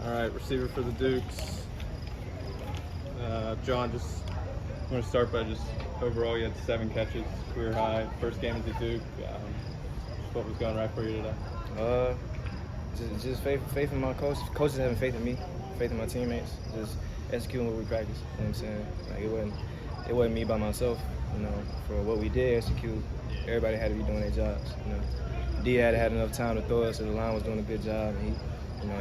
All right, receiver for the Dukes. John, just want to start by just overall, you had 7 catches, career high. First game as a Duke. What was going right for you today? Just faith in my coach. Coaches having faith in me, faith in my teammates. Just executing what we practice. You know what I'm saying? Like it wasn't me by myself. You know, for what we did execute, everybody had to be doing their jobs. You know, D had enough time to throw it, so the line was doing a good job. And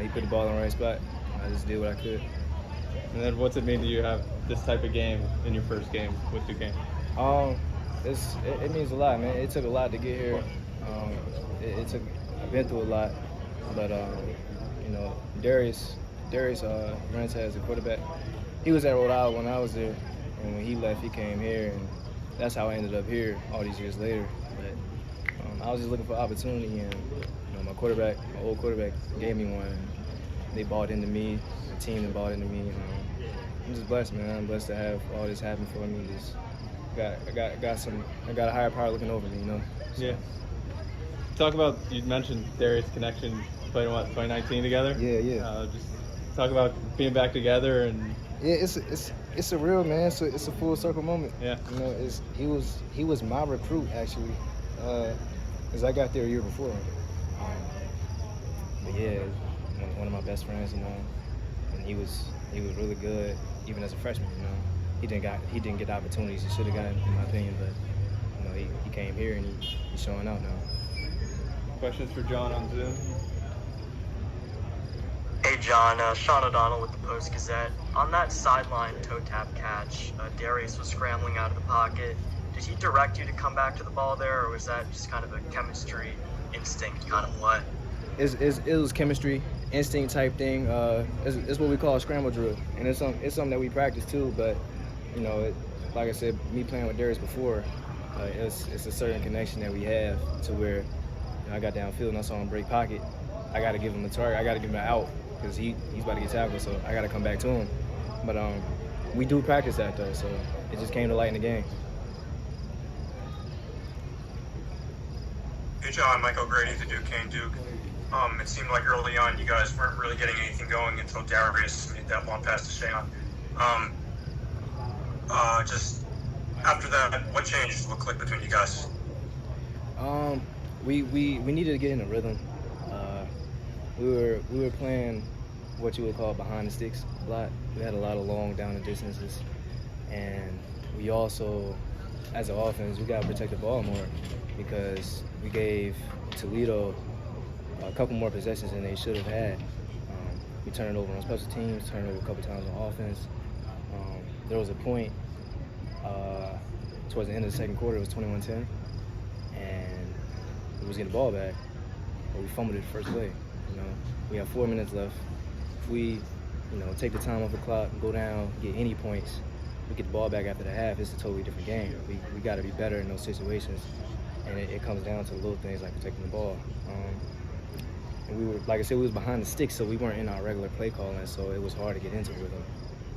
he put the ball in the right spot. I just did what I could. And then what's it mean to you have this type of game in your first game with the game? It means a lot, man. It took a lot to get here. I've been through a lot, but you know, Darius Rents as a quarterback. He was at Rhode Island when I was there, and when he left, he came here, and that's how I ended up here all these years later. But I was just looking for opportunity, and you know, my old quarterback, gave me one. They bought into me, the team that bought into me. I'm just blessed, man. I'm blessed to have all this happen for me. I got a higher power looking over me, you know. So. Yeah. Talk about, you mentioned Darius' connection, played in what, 2019 together? Yeah. Just talk about being back together and. Yeah, it's surreal, man. So it's a full circle moment. Yeah. You know, he was my recruit actually, because I got there a year before. But yeah, one of my best friends, you know, and he was really good even as a freshman. You know, he didn't get the opportunities he should have gotten, in my opinion. But you know, he came here and he's showing out now. Questions for John on Zoom? Hey John, Sean O'Donnell with the Post-Gazette. On that sideline toe tap catch, Darius was scrambling out of the pocket. Did he direct you to come back to the ball there, or was that just kind of a chemistry instinct kind of what? It was chemistry, instinct type thing. It's what we call a scramble drill, and it's something that we practice too. But you know, like I said, me playing with Darius before, it's a certain connection that we have to where you know, I got downfield and I saw him break pocket. I got to give him a target. I got to give him an out because he's about to get tackled, so I got to come back to him. But we do practice that though, so it just came to light in the game. Hey John, Michael Grady, the Duquesne Duke. It seemed like early on you guys weren't really getting anything going until Darius made that long pass to Shayon. Just after that, what changed? What clicked between you guys? We needed to get in a rhythm. We were playing what you would call behind the sticks a lot. We had a lot of long down and distances, and we also, as an offense, we got to protect the ball more because we gave Toledo a couple more possessions than they should have had. We turned it over on special teams, turned it over a couple times on offense. There was a point towards the end of the second quarter, it was 21-10, and we was getting the ball back, but we fumbled it the first play. You know, we have 4 minutes left. If we, you know, take the time off the clock, go down, get any points, we get the ball back after the half, it's a totally different game. We got to be better in those situations, and it comes down to little things like protecting the ball. And we were, like I said, we was behind the sticks, so we weren't in our regular play calling, so it was hard to get into rhythm.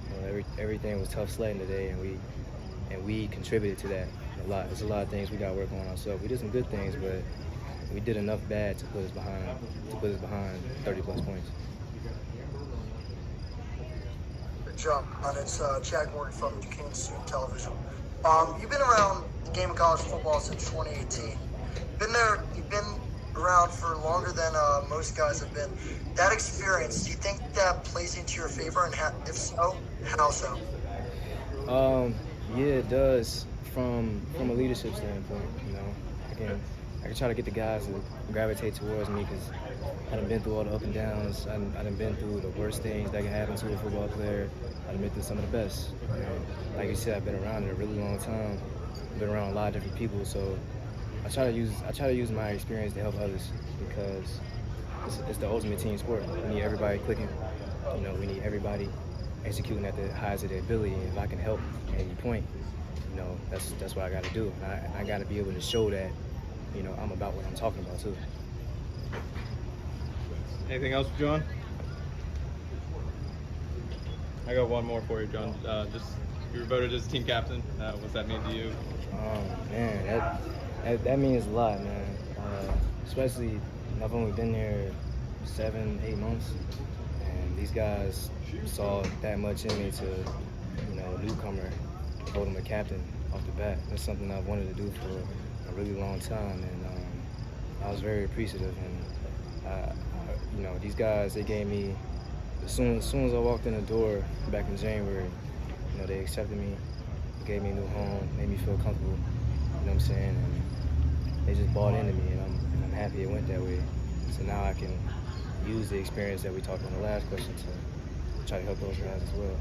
You know, everything was tough sledding today, and we contributed to that a lot. There's a lot of things we got to work on ourselves. We did some good things, but we did enough bad to put us behind 30-plus points. John, it's Jack Morgan from Duquesne Student Television. You've been around the game of college football since 2018. You've been around for longer than most guys have been. That experience, do you think that plays into your favor, and if so, how so? Yeah, it does from a leadership standpoint. You know, I can try to get the guys to gravitate towards me because I done been through all the up and downs. I done been through the worst things that can happen to a football player. I done been through some of the best. You know, like you said, I've been around it a really long time. I've been around a lot of different people, so I try to use my experience to help others because it's the ultimate team sport. We need everybody clicking. You know, we need everybody executing at the highest of their ability. And if I can help at any point, you know, that's what I got to do. And I got to be able to show that, you know, I'm about what I'm talking about too. Anything else, John? I got one more for you, John. Just you were voted as team captain. What's that mean to you? Oh man, that means a lot, man. Especially I've only been here 7-8 months, and These guys saw that much in me to, a newcomer, hold him a captain off the bat. That's something I've wanted to do for a really long time, and I was very appreciative. And these guys, they gave me, as soon as I walked in the door back in January, they accepted me, gave me a new home, made me feel comfortable. You know what I'm saying? And they just bought into me, and I'm happy it went that way. So now I can use the experience that we talked on the last question to try to help those guys as well.